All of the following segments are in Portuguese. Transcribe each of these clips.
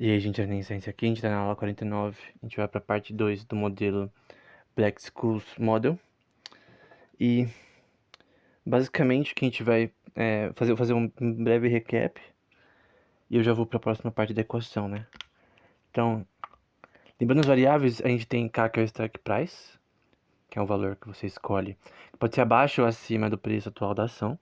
E aí, gente, a Ciência aqui, a gente tá na aula 49, a gente vai pra parte 2 do modelo Black Scholes Model. E, basicamente, o que a gente vai fazer um breve recap, e eu já vou pra próxima parte da equação, né? Então, lembrando as variáveis, a gente tem K, que é o strike price, que é o valor que você escolhe. Pode ser abaixo ou acima do preço atual da ação.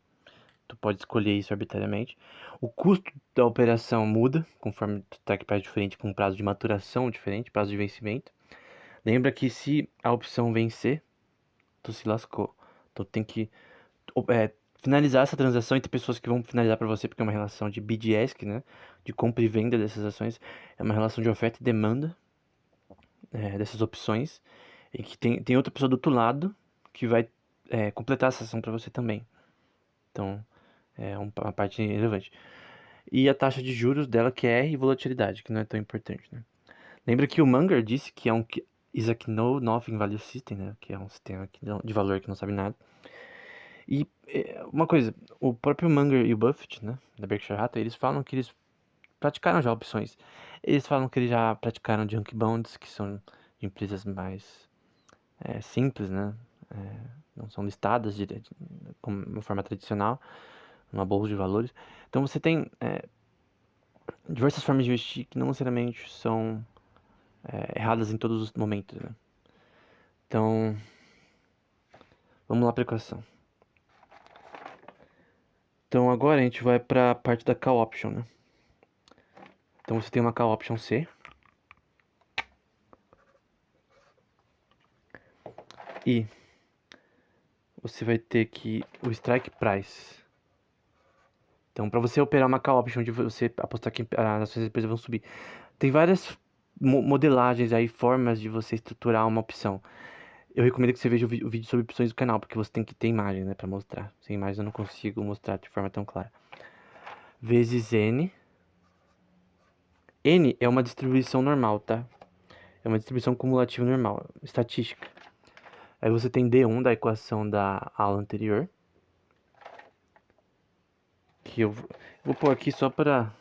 Tu pode escolher isso arbitrariamente. O custo da operação muda, conforme o strike price é diferente, com prazo de maturação diferente, prazo de vencimento. Lembra que se a opção vencer, tu se lascou. Então tem que finalizar essa transação e ter pessoas que vão finalizar para você, porque é uma relação de bid e ask, né? De compra e venda dessas ações. É uma relação de oferta e demanda dessas opções. E que tem outra pessoa do outro lado que vai completar essa ação para você também. Então é uma parte relevante. E a taxa de juros dela, que é R, e volatilidade, que não é tão importante, né? Lembra que o Munger disse que é um is a know nothing value system, né? Que é um sistema de valor que não sabe nada. E uma coisa, o próprio Munger e o Buffett, né, da Berkshire Hathaway, eles falam que eles praticaram já opções. Eles falam que eles já praticaram junk bonds, que são de empresas mais simples, né? Não são listadas de uma forma tradicional, numa bolsa de valores. Então você tem diversas formas de investir que não necessariamente são erradas em todos os momentos, né? Então, vamos lá para a equação. Então agora a gente vai para a parte da call option, né? Então você tem uma call option C e você vai ter que o strike price. Então, para você operar uma call option, onde você apostar que as ações da empresa vão subir, tem várias modelagens aí, formas de você estruturar uma opção. Eu recomendo que você veja o vídeo sobre opções do canal, porque você tem que ter imagem, né, para mostrar. Sem imagem eu não consigo mostrar de forma tão clara. Vezes N. N é uma distribuição normal, tá? É uma distribuição cumulativa normal, estatística. Aí você tem D1 da equação da aula anterior, que eu vou pôr aqui só para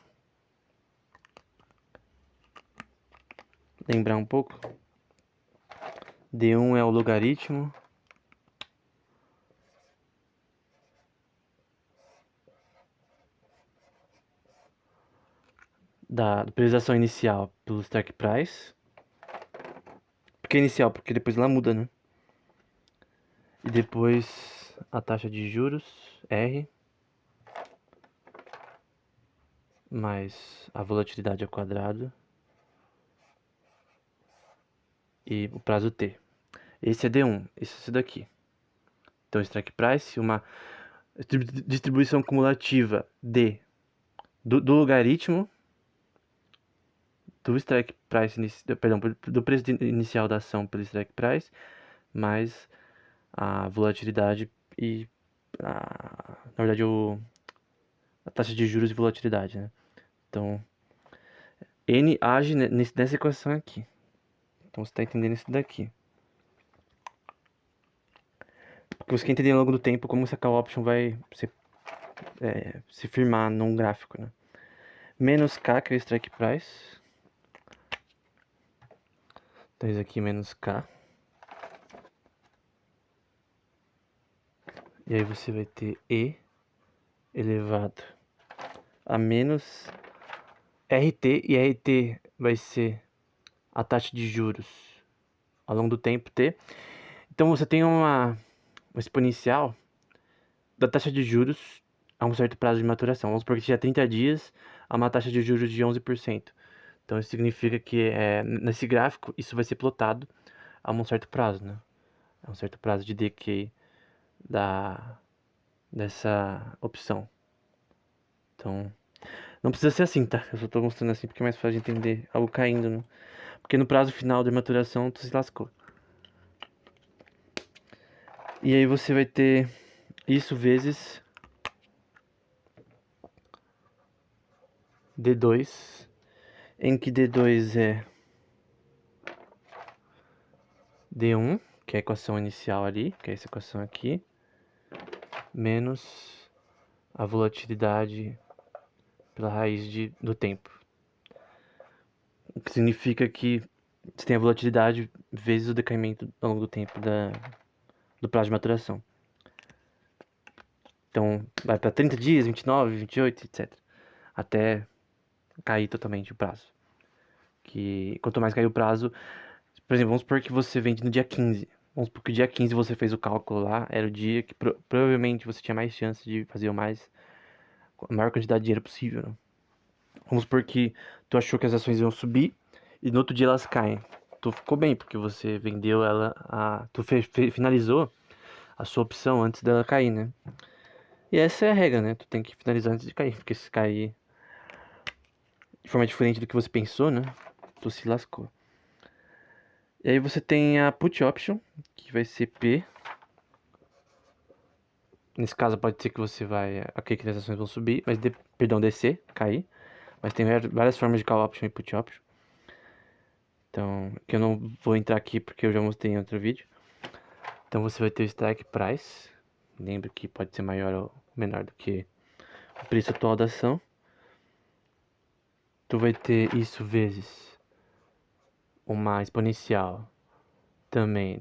lembrar um pouco. D1 é o logaritmo da priorização inicial pelo strike price. Por que inicial? Porque depois ela muda, né? E depois a taxa de juros, R, mais a volatilidade ao quadrado e o prazo T. Esse é D1, esse é esse daqui. Então, strike price, uma distribuição cumulativa D do logaritmo do strike price, perdão, do preço inicial da ação pelo strike price, mais a volatilidade e, na verdade, a taxa de juros e volatilidade, né? Então, N age nessa equação aqui. Então, você está entendendo isso daqui. Porque você quer entender ao longo do tempo como essa call option vai se firmar num gráfico, né? Menos K, que é o strike price. Então, isso aqui menos K. E aí você vai ter E elevado a menos RT. E RT vai ser a taxa de juros ao longo do tempo T. Então você tem uma exponencial da taxa de juros a um certo prazo de maturação. Vamos supor que tinha 30 dias a uma taxa de juros de 11%. Então isso significa que nesse gráfico isso vai ser plotado a um certo prazo, né? A um certo prazo de decay dessa opção. Então, não precisa ser assim, tá? Eu só tô mostrando assim porque é mais fácil de entender algo caindo, né? Porque no prazo final da maturação tu se lascou. E aí você vai ter isso vezes D2, em que D2 é D1, que é a equação inicial ali, que é essa equação aqui, menos a volatilidade pela raiz do tempo. o que significa que você tem a volatilidade vezes o decaimento ao longo do tempo do prazo de maturação. Então, vai para 30 dias, 29, 28, etc. Até cair totalmente o prazo. Que quanto mais cair o prazo, por exemplo, vamos supor que você vende no dia 15. Vamos supor que o dia 15 você fez o cálculo lá, era o dia que provavelmente você tinha mais chance de fazer a maior quantidade de dinheiro possível, né? Vamos supor que tu achou que as ações iam subir e no outro dia elas caem. Tu ficou bem, porque você vendeu ela, tu finalizou a sua opção antes dela cair, né? E essa é a regra, né? Tu tem que finalizar antes de cair, porque se cair de forma diferente do que você pensou, né? Tu se lascou. E aí você tem a put option, que vai ser P. Nesse caso pode ser que você vai, aqui que as ações vão subir, mas perdão, descer, cair. Mas tem várias formas de call option e put option. Então, que eu não vou entrar aqui porque eu já mostrei em outro vídeo. Então você vai ter o strike price. Lembra que pode ser maior ou menor do que o preço atual da ação. Tu vai ter isso vezes uma exponencial também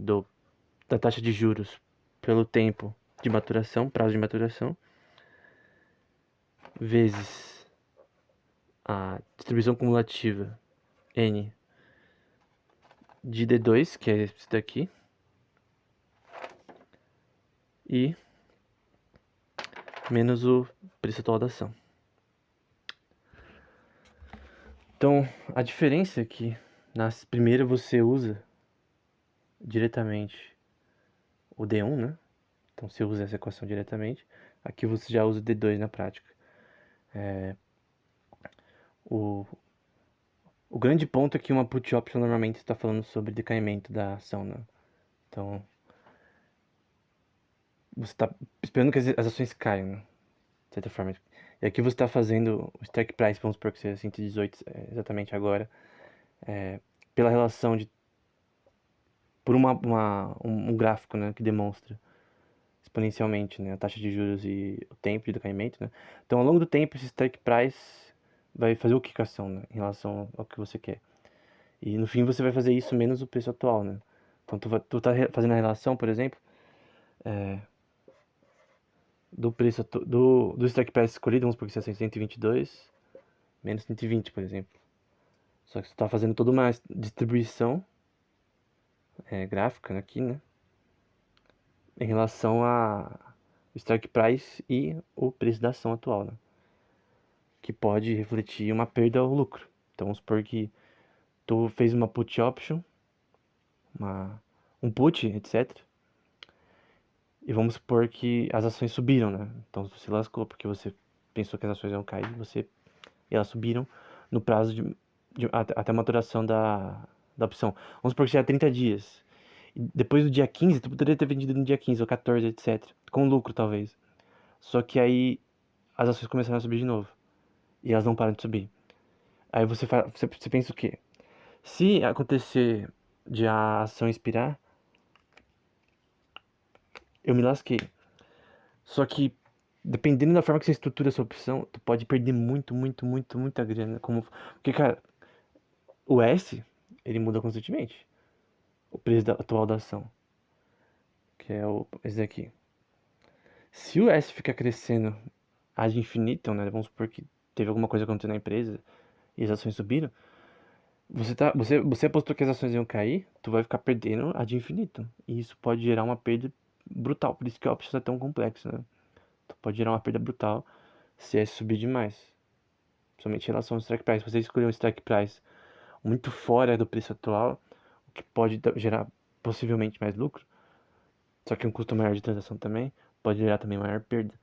da taxa de juros pelo tempo de maturação, prazo de maturação, vezes a distribuição cumulativa N de D2, que é esse daqui, e menos o preço atual da ação. Então, a diferença é que na primeira você usa diretamente o D1, né? Então você usa essa equação diretamente. Aqui você já usa o D2 na prática. O, o grande ponto é que uma put option normalmente está falando sobre decaimento da ação, né? Então, você está esperando que as ações caiam, né? De certa forma. E aqui você está fazendo o strike price, vamos supor que seja 118 exatamente agora, pela relação por um gráfico, né, que demonstra exponencialmente, né, a taxa de juros e o tempo de decaimento, né. Então, ao longo do tempo, esse strike price vai fazer o que com a ação, né, em relação ao que você quer. E no fim você vai fazer isso menos o preço atual, né. Então, tu tá fazendo a relação, por exemplo, do preço do strike price escolhido, vamos supor que seja 122 menos 120, por exemplo. Só que você tá fazendo toda uma distribuição gráfica aqui, né, em relação a strike price e o preço da ação atual, né, que pode refletir uma perda ou lucro. Então vamos supor que tu fez uma put option, um put, etc. E vamos supor que as ações subiram, né? Então você lascou porque você pensou que as ações iam cair e elas subiram no prazo até a maturação da opção. Vamos supor que seja 30 dias. E depois do dia 15, tu poderia ter vendido no dia 15 ou 14, etc. Com lucro, talvez. Só que aí as ações começaram a subir de novo. E elas não param de subir. Aí você pensa o quê? Se acontecer de a ação expirar, eu me lasquei. Só que, dependendo da forma que você estrutura a sua opção, tu pode perder muita grana. Porque, cara, o S, ele muda constantemente. O preço atual da ação. Que é esse daqui. Se o S ficar crescendo ad infinitum, né? Vamos supor que teve alguma coisa acontecendo na empresa e as ações subiram. Você apostou que as ações iam cair, tu vai ficar perdendo ad infinitum. E isso pode gerar uma perda brutal. Por isso que a opção é tão complexa, né? Tu pode gerar uma perda brutal se S subir demais. Principalmente em relação ao strike price. Se você escolher um strike price muito fora do preço atual, o que pode gerar possivelmente mais lucro, só que um custo maior de transação também, pode gerar também maior perda.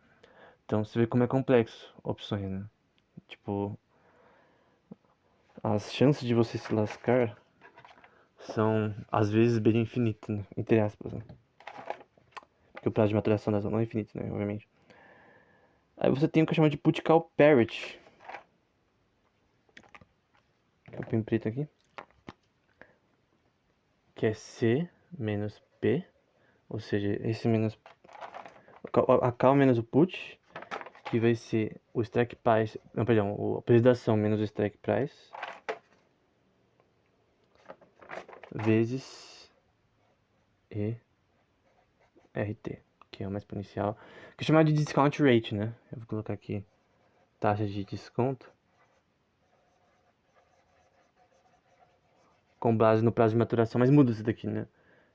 Então você vê como é complexo opções, né? Tipo, as chances de você se lascar são às vezes bem infinitas, né? Entre aspas, né? Porque o prazo de maturação das não é infinito, né? Obviamente. Aí você tem o que chama de put call parity. Que é o pin preto aqui. Que é C menos P. Ou seja, esse menos a call menos o put, que vai ser o strike price, não, perdão, o preço da ação menos o strike price, vezes ERT, que é uma exponencial, que é chamada de discount rate, né? Eu vou colocar aqui taxa de desconto com base no prazo de maturação, mas muda isso daqui, né?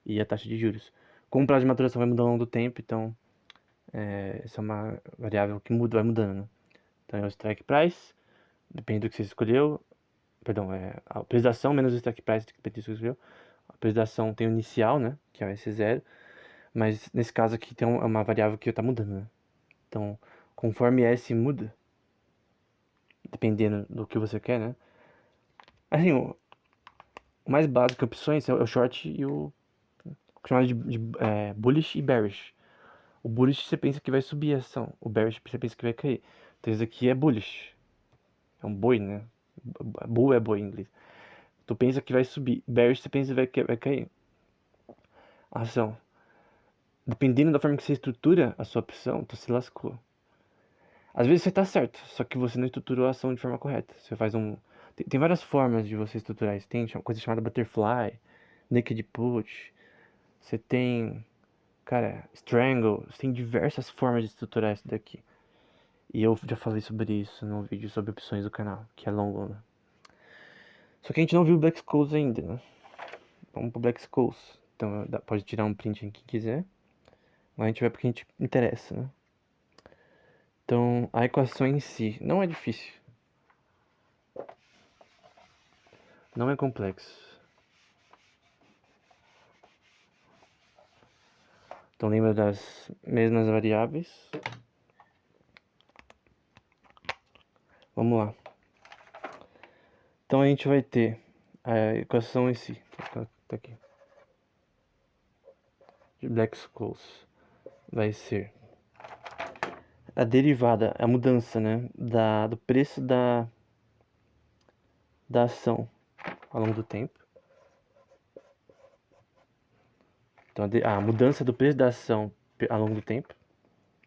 E a taxa de juros. Com o prazo de maturação vai mudando ao longo do tempo, então essa é uma variável que muda, vai mudando, né? Então é o strike price, depende do que você escolheu, perdão, a preço da ação menos o strike price, depende do que você escolheu. A preço da ação tem o inicial, né? Que é o S0, mas nesse caso aqui tem uma variável que está mudando, né? Então, conforme S muda, dependendo do que você quer, né? Assim, o mais básico de opções é o short e o chamado de bullish e bearish. O bullish você pensa que vai subir a ação, o bearish você pensa que vai cair. Então isso aqui é bullish, é um boi, né? Bull é boi em inglês. Tu pensa que vai subir, bearish você pensa que vai cair a ação. Dependendo da forma que você estrutura a sua opção, tu se lascou. Às vezes você tá certo, só que você não estruturou a ação de forma correta. Você faz um. Tem várias formas de você estruturar isso. Tem uma coisa chamada butterfly, naked put. Você tem, cara, strangle. Você tem diversas formas de estruturar isso daqui. E eu já falei sobre isso no vídeo sobre opções do canal, que é longo, né? Só que a gente não viu Black Scholes ainda, né? Vamos pro Black Scholes. Então pode tirar um print aqui quem quiser. Mas a gente vai porque a gente interessa, né? Então, a equação em si não é difícil. Não é complexo. Então lembra das mesmas variáveis. Vamos lá. Então a gente vai ter a equação em si. Tá aqui. De Black-Scholes. Vai ser a derivada, a mudança, né? Do preço da ação ao longo do tempo. Então a mudança do preço da ação ao longo do tempo.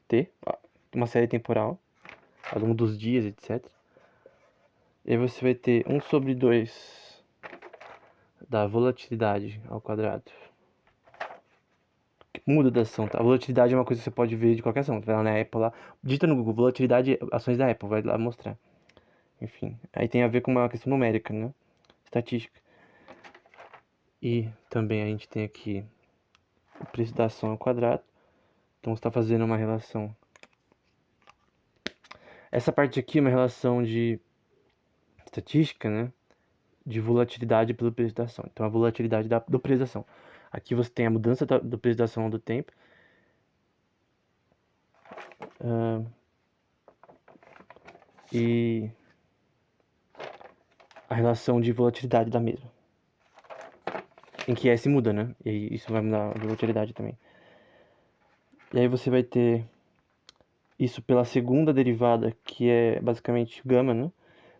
T. Uma série temporal. Ao longo dos dias, etc. E aí você vai ter 1 sobre 2 da volatilidade ao quadrado. Muda da ação, tá? A volatilidade é uma coisa que você pode ver de qualquer ação. Você vai lá na Apple lá, digita no Google, volatilidade, ações da Apple, vai lá mostrar. Enfim, aí tem a ver com uma questão numérica, né? Estatística. E também a gente tem aqui o preço da ação ao quadrado. Então você está fazendo uma relação. Essa parte aqui é uma relação de estatística, né? De volatilidade pelo preço da ação. Então a volatilidade do preço da ação. Aqui você tem a mudança do preço da ação ao longo do tempo. E a relação de volatilidade da mesma. Em que S muda, né? E isso vai mudar a volatilidade também. E aí você vai ter isso pela segunda derivada, que é basicamente gama, né?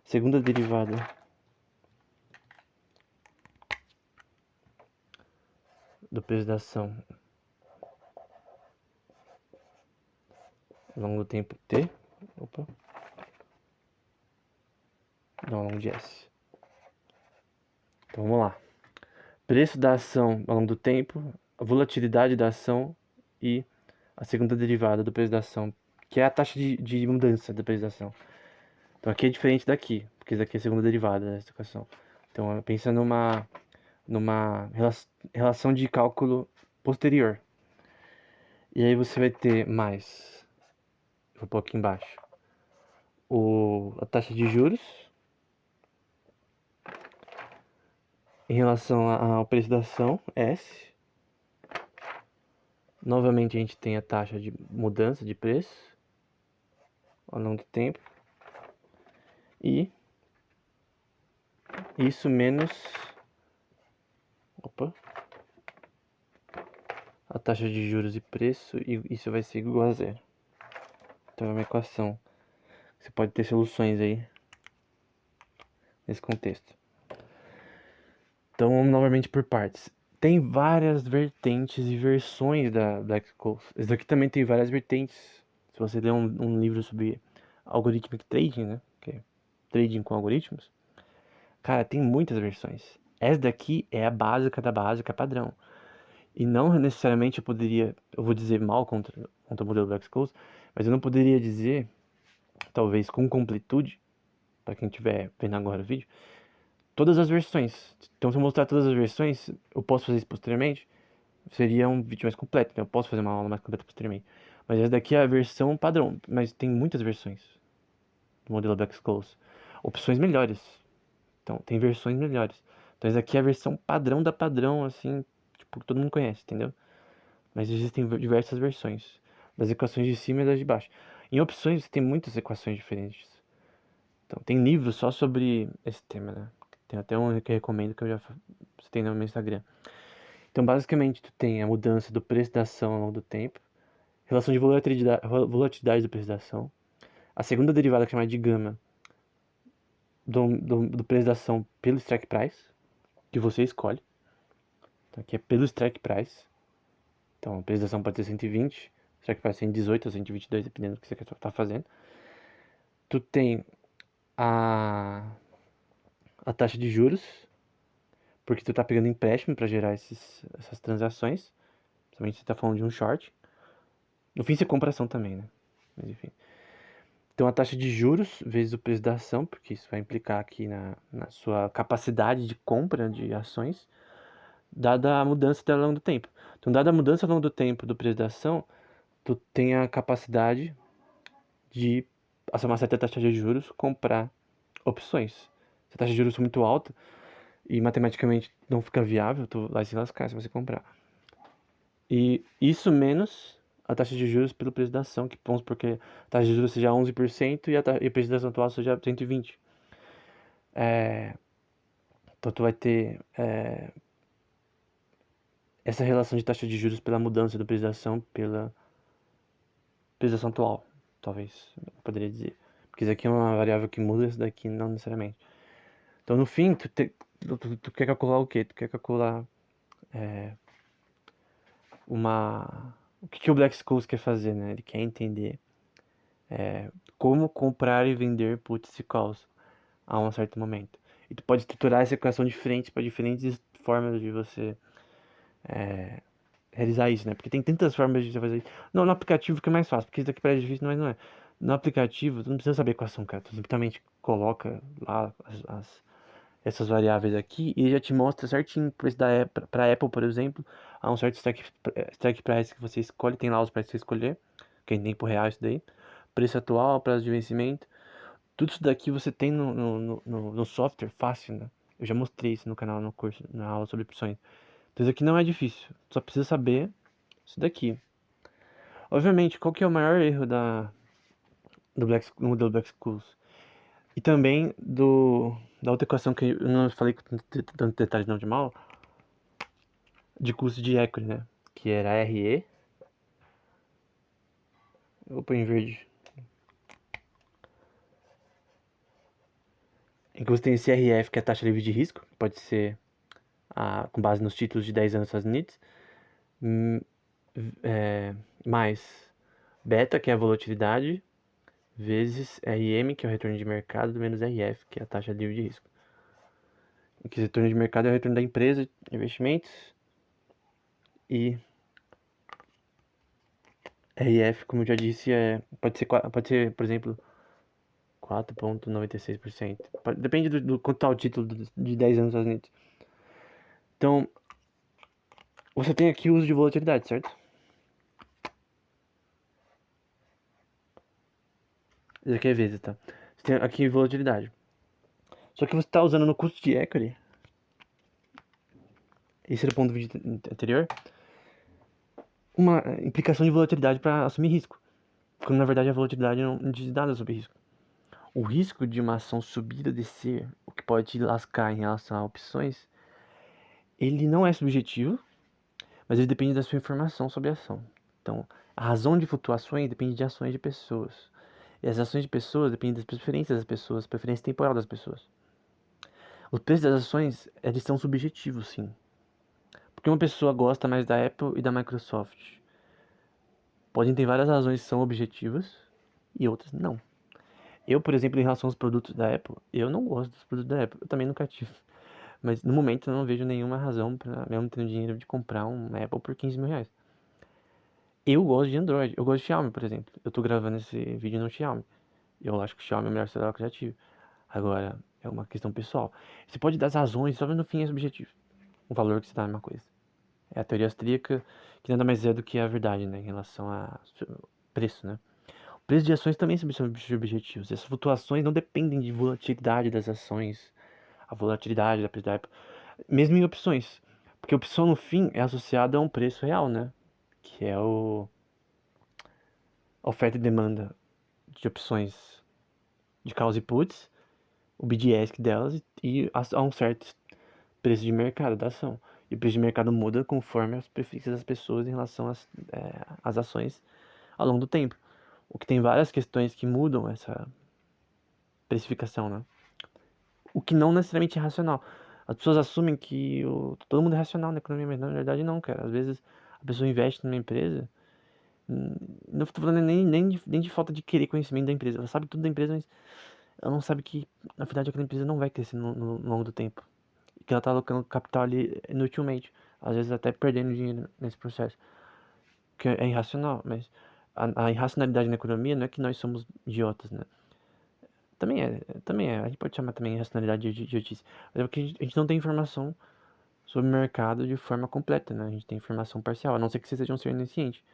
Segunda derivada do preço da ação ao longo do tempo T. Opa. Não, ao longo de S. Então vamos lá. Preço da ação ao longo do tempo, a volatilidade da ação e a segunda derivada do preço da ação, que é a taxa de mudança do preço da ação. Então aqui é diferente daqui, porque isso aqui é a segunda derivada dessa equação. Então pensa numa relação de cálculo posterior. E aí você vai ter mais, vou pôr aqui embaixo, a taxa de juros em relação ao preço da ação, S. Novamente a gente tem a taxa de mudança de preço ao longo do tempo. E isso menos a taxa de juros e preço, e isso vai ser igual a zero. Então é uma equação. Você pode ter soluções aí nesse contexto. Então vamos novamente por partes. Tem várias vertentes e versões da Black Scholes. Esse daqui também tem várias vertentes. Se você ler um livro sobre algorithmic trading, né? Que é trading com algoritmos. Cara, tem muitas versões. Essa daqui é a básica da básica padrão. E não necessariamente eu vou dizer mal contra o modelo Black Scholes, mas eu não poderia dizer, talvez com completude, para quem estiver vendo agora o vídeo, todas as versões. Então, se eu mostrar todas as versões, eu posso fazer isso posteriormente, seria um vídeo mais completo, né? Eu posso fazer uma aula mais completa posteriormente. Mas essa daqui é a versão padrão, mas tem muitas versões do modelo Black Scholes. Opções melhores. Então, tem versões melhores. Então, essa aqui é a versão padrão da padrão, assim, tipo, que todo mundo conhece, entendeu? Mas existem diversas versões, das equações de cima e das de baixo. Em opções, você tem muitas equações diferentes. Então, tem livros só sobre esse tema, né? Tem até um que eu recomendo que você tem no meu Instagram. Então, basicamente, tu tem a mudança do preço da ação ao longo do tempo, relação de volatilidade do preço da ação, a segunda derivada, que é chamada de gama, do preço da ação pelo strike price, que você escolhe. Então, aqui é pelo strike price. Então, a preço da ação pode ser 120, strike price 118 ou 122, dependendo do que você está fazendo. Tu tem a taxa de juros, porque tu tá pegando empréstimo para gerar essas transações. Principalmente se você tá falando de um short. No fim, você compra ação também, né? Mas enfim. Então, a taxa de juros vezes o preço da ação, porque isso vai implicar aqui na sua capacidade de compra de ações, dada a mudança dela ao longo do tempo. Então, dada a mudança ao longo do tempo do preço da ação, tu tem a capacidade de, a uma certa taxa de juros, comprar opções. Se a taxa de juros for muito alta e matematicamente não fica viável, tu vai se lascar se você comprar. E isso menos a taxa de juros pelo preço da ação, que vamos porque a taxa de juros seja 11% e o preço da ação atual seja 120. Então tu vai ter essa relação de taxa de juros pela mudança do preço da ação pela preço da ação atual, talvez, eu poderia dizer. Porque isso aqui é uma variável que muda, isso daqui não necessariamente. Então no fim, tu quer calcular o quê? Tu quer calcular o que o Black Scholes quer fazer, né? Ele quer entender como comprar e vender puts e calls a um certo momento. E tu pode estruturar essa equação diferente para diferentes formas de você realizar isso, né? Porque tem tantas formas de você fazer isso. Não, no aplicativo que é mais fácil, porque isso daqui parece difícil, mas não é. No aplicativo, tu não precisa saber equação, cara. Tu simplesmente coloca lá essas variáveis aqui e ele já te mostra certinho o preço da Apple, pra Apple, por exemplo, a um certo strike price que você escolhe, tem lá os preços que você escolher, que é em tempo real isso daí. Preço atual, prazo de vencimento. Tudo isso daqui você tem no software fácil, né? Eu já mostrei isso no canal, no curso, na aula sobre opções. Então isso aqui não é difícil, só precisa saber isso daqui. Obviamente, qual que é o maior erro do modelo Black Scholes? E também da outra equação que eu não falei com tanto detalhe não de mal, de custo de equity, né? Que era RE. Eu vou pôr em verde. Em que você tem esse RF, que é a taxa livre de risco, que pode ser com base nos títulos de 10 anos dos Estados Unidos, mais beta, que é a volatilidade, vezes RM, que é o retorno de mercado, menos RF, que é a taxa livre de risco. Em que o retorno de mercado é o retorno da empresa de investimentos e RF, como eu já disse, pode ser, por exemplo, 4,96%. Depende do quanto tá o título de 10 anos nos Estados Unidos. Então, você tem aqui o uso de volatilidade, certo? Isso aqui é vezes, tá? Você tem aqui volatilidade. Só que você está usando no custo de equity. Esse era o ponto do vídeo anterior. Uma implicação de volatilidade para assumir risco. Quando na verdade a volatilidade não diz nada sobre risco. O risco de uma ação subir ou descer, o que pode te lascar em relação a opções, ele não é subjetivo, mas ele depende da sua informação sobre a ação. Então, a razão de flutuações depende de ações de pessoas. E as ações de pessoas dependem das preferências das pessoas, preferência temporal das pessoas. Os preços das ações, eles são subjetivos, sim. Porque uma pessoa gosta mais da Apple e da Microsoft. Podem ter várias razões que são objetivas e outras não. Eu, por exemplo, em relação aos produtos da Apple, eu não gosto dos produtos da Apple. Eu também nunca tive. Mas no momento eu não vejo nenhuma razão pra, mesmo tendo dinheiro, de comprar um Apple por 15 mil reais. Eu gosto de Android, eu gosto de Xiaomi, por exemplo. Eu tô gravando esse vídeo no Xiaomi. Eu acho que o Xiaomi é o melhor celular que eu já tive. Agora, é uma questão pessoal. Você pode dar as razões, só no fim é subjetivo. O valor que você dá é uma coisa. É a teoria austríaca, que nada mais é do que a verdade, né? Em relação a preço, né? O preço de ações também são subjetivos. Essas flutuações não dependem de volatilidade das ações, a volatilidade da preço da Apple, mesmo em opções. Porque a opção, no fim, é associada a um preço real, né? Que é a oferta e demanda de opções de calls e puts, o bid ask delas e a um certo preço de mercado da ação. E o preço de mercado muda conforme as preferências das pessoas em relação às ações ao longo do tempo. O que tem várias questões que mudam essa precificação, né? O que não necessariamente é racional. As pessoas assumem que todo mundo é racional na economia, mas na verdade não, cara. Às vezes a pessoa investe numa empresa, não estou falando nem de falta de querer conhecimento da empresa. Ela sabe tudo da empresa, mas ela não sabe que, na verdade, aquela empresa não vai crescer no longo do tempo. E que ela está alocando capital ali inutilmente. Às vezes até perdendo dinheiro nesse processo. Que é irracional, mas a irracionalidade na economia não é que nós somos idiotas, né? Também é. A gente pode chamar também irracionalidade de idiotice. Mas é porque a gente não tem informação sobre o mercado de forma completa, né? A gente tem informação parcial, a não ser que você seja um ser onisciente,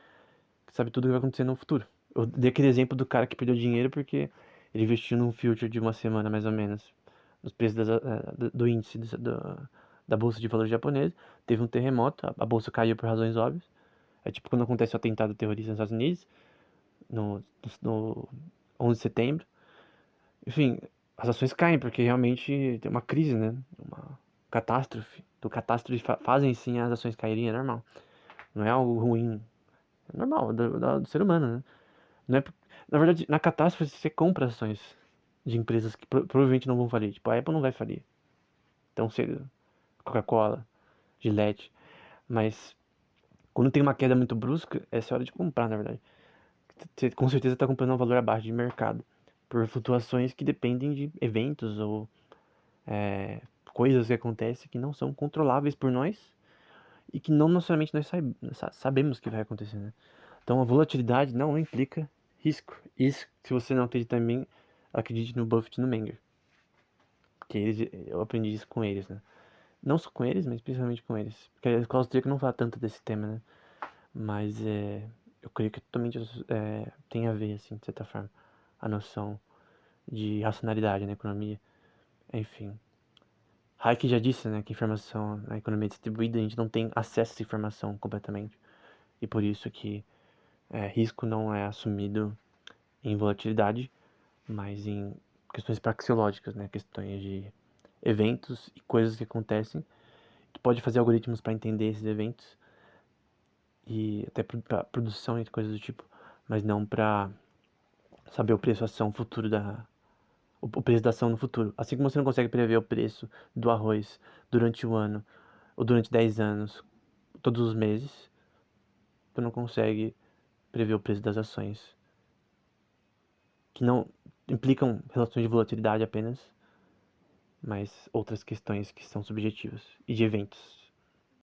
que sabe tudo o que vai acontecer no futuro. Eu dei aquele exemplo do cara que perdeu dinheiro porque ele investiu num future de uma semana, mais ou menos, nos preços do índice da bolsa de valores japonesa. Teve um terremoto, a bolsa caiu por razões óbvias. É tipo quando acontece o atentado terrorista nos Estados Unidos, no 11 de setembro. Enfim, as ações caem porque realmente tem uma crise, né? Uma catástrofe. Então, catástrofe fazem sim as ações caírem, é normal. Não é algo ruim. É normal, do ser humano, né? Não é, na verdade, na catástrofe você compra ações de empresas que provavelmente não vão falir. Tipo, a Apple não vai falir tão cedo. Coca-Cola, Gillette. Mas quando tem uma queda muito brusca, essa é a hora de comprar, na verdade. Você com certeza está comprando um valor abaixo de mercado. Por flutuações que dependem de eventos ou coisas que acontecem que não são controláveis por nós e que não necessariamente nós sabemos que vai acontecer, né? Então a volatilidade não implica risco. Isso, se você não acredita em mim, acredite no Buffett e no Menger. Porque eu aprendi isso com eles, né? Não só com eles, mas principalmente com eles. Porque a escola austríaca não fala tanto desse tema, né? Mas eu creio que totalmente tem a ver, assim, de certa forma, a noção de racionalidade na economia. Enfim. Hayek já disse, né, que informação na economia distribuída, a gente não tem acesso a essa informação completamente. E por isso que risco não é assumido em volatilidade, mas em questões praxeológicas, né, questões de eventos e coisas que acontecem. Tu pode fazer algoritmos para entender esses eventos e até para produção e coisas do tipo, mas não para saber o preço ação futuro o preço da ação no futuro. Assim como você não consegue prever o preço do arroz durante o ano ou durante 10 anos, todos os meses, tu não consegue prever o preço das ações, que não implicam relações de volatilidade apenas, mas outras questões que são subjetivas e de eventos.